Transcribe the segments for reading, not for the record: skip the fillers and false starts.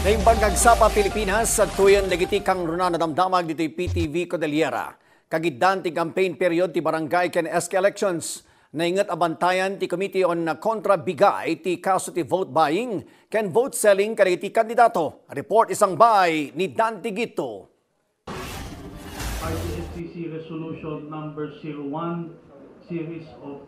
Naimbangag sa Pilipinas sa tuyan dagiti kang runa na damdamag dito PTV Cordillera. Kagiddan ti campaign period ti barangay ken SK elections. Naingat abantayan ti Committee on Kontrabigay ti kaso ti vote buying ken vote selling kadagiti kandidato. Report isang bay ni Dante Gito. RTSCC Resolution Number 01 Series of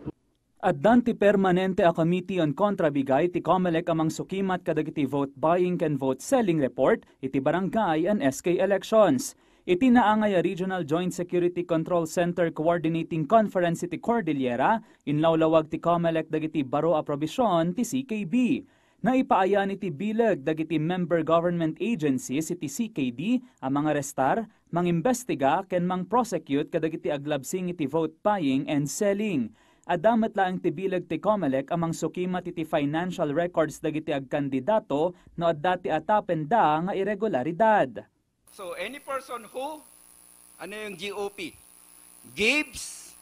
Addan ti permanente a Committee on Kontrabigay ti COMELEC amang sukimat kadagiti vote buying ken vote selling report iti barangay and SK elections. Iti naangay a Regional Joint Security Control Center Coordinating Conference iti Cordillera, inlawlawag ti COMELEC dagiti baro a probisyon ti CKB. Naipaayan iti bilag dagiti member government agencies iti CKD ang mga restar, mangimbestiga ken mang-prosecute kadagiti aglabsing iti vote buying and selling. Adamat laang ti bilag ti COMELEC amang sukimat iti financial records dagiti agkandidato no adda ti atapen da nga irregularidad. So any person who, ano yung GOP, gives,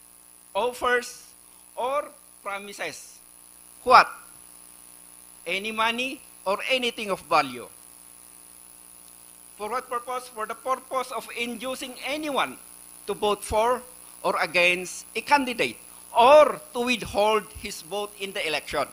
offers, or promises, what? Any money or anything of value. For what purpose? For the purpose of inducing anyone to vote for or against a candidate or to withhold his vote in the election.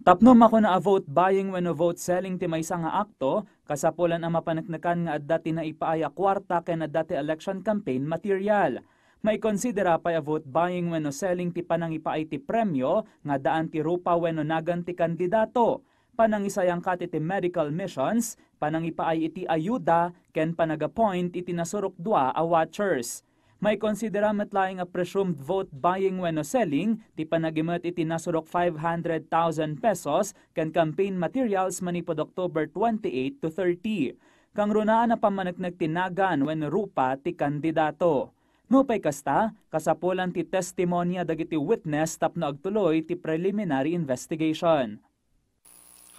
Tapno mako na a vote buying wenno vote selling ti maysa nga akto, kasapulan ang mapaneknekan nga adda ti naipaaya kwarta ken adda ti election campaign material. May konsidera pa a vote buying wenno selling ti panangipaay ti premyo nga daan ti rupa wenno nagan ti kandidato. Panangisayang kat iti medical missions, panangipaay iti ayuda ken panagapoint iti nasurok dua a watchers. May konsidera matlaing a presumed vote buying wenno selling, ti panagimet iti nasurok 500,000 pesos ken campaign materials manipod October 28 to 30. Kang runaan na pamanagnag tinagan wenno rupa ti kandidato. Nupay kasta, kasapulan ti testimonya dagiti witness tapno agtuloy ti preliminary investigation.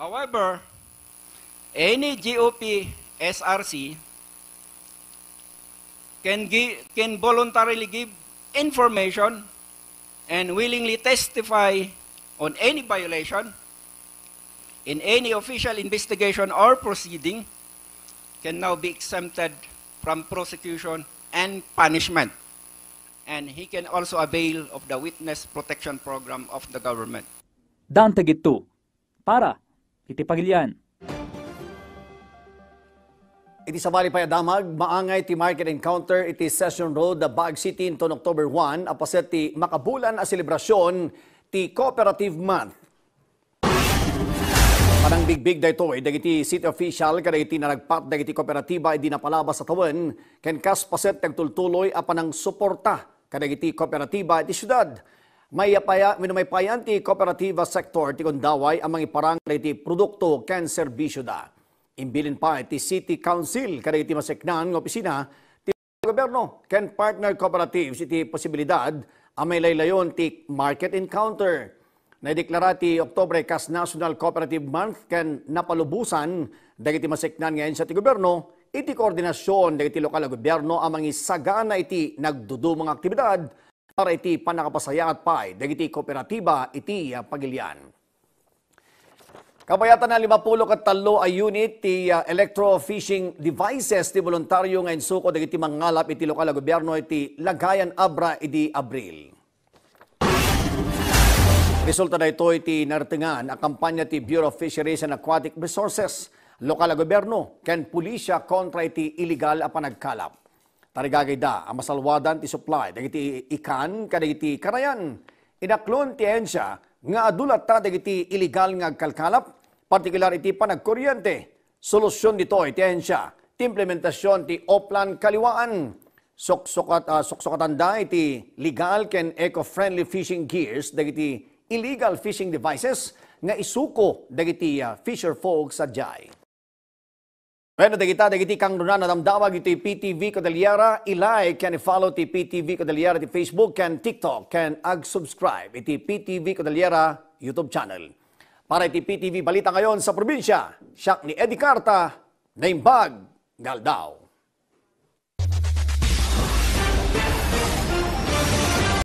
However, any GOP SRC can voluntarily give information and willingly testify on any violation in any official investigation or proceeding can now be exempted from prosecution and punishment. And he can also avail of the witness protection program of the government. Dante Gito, para iti Pagilian. Iti sabali pa damag, maangay ti market encounter iti Session Road, Baag City inton October 1, apaset ti makabulan a selebrasyon ti Cooperative Month. Panang bigbig dayto dagiti city official kadagiti naragpat dagiti kooperatiba idi napalabas sa tawen ken kas paset tagtultuloy a panang suporta kadagiti kooperatiba iti syudad. May payan ti kooperatiba sector ti kundaway amang iparang iti produkto ken serbisyo da. Imbilin pa iti City Council kadagiti maseknan ng opisina ti gobyerno ken partner cooperatives iti posibilidad ang may laylayon ti market encounter. Naideklara ti Oktubre kas National Cooperative Month ken napalubusan dagiti maseknan ngayon sa ti gobyerno iti koordinasyon dagiti lokal na gobyerno amang isagana iti nagdudumong aktibidad para iti panakapasaya at pay dagiti kooperatiba iti Pagilian. Kabayatan na 53 ay unit ti electro-fishing devices ti voluntaryo ngayon suko dagiti mangalap iti lokal na gobyerno iti Lagayan Abra iti Abril. Resulta na ito iti nartingan ang kampanya ti Bureau of Fisheries and Aquatic Resources, lokal na gobyerno ken pulisya kontra iti illegal a panagkalap. Tarigagay da ang masalwadan ti supply dagiti ikan kadagiti karayan. Inaklon ti ensya nga adulat ta dagiti illegal nga agkalkalap, partikular iti panagkuryente. Solusyon dito iti ensya, ti implementasyon ti Oplan Kaliwaan. Soksokatanda iti legal ken eco-friendly fishing gears dagiti illegal fishing devices nga isuko dagiti fisher folks adjay. Bueno, dagiti kang runa na damdamag iti PTV Cordillera, i-like can i-follow ti PTV Cordillera ti Facebook ken TikTok ken ag-subscribe iti PTV Cordillera YouTube channel. Para iti PTV Balita ngayon sa probinsya, siya ni Eddie Carta, Naimbag, Galdao.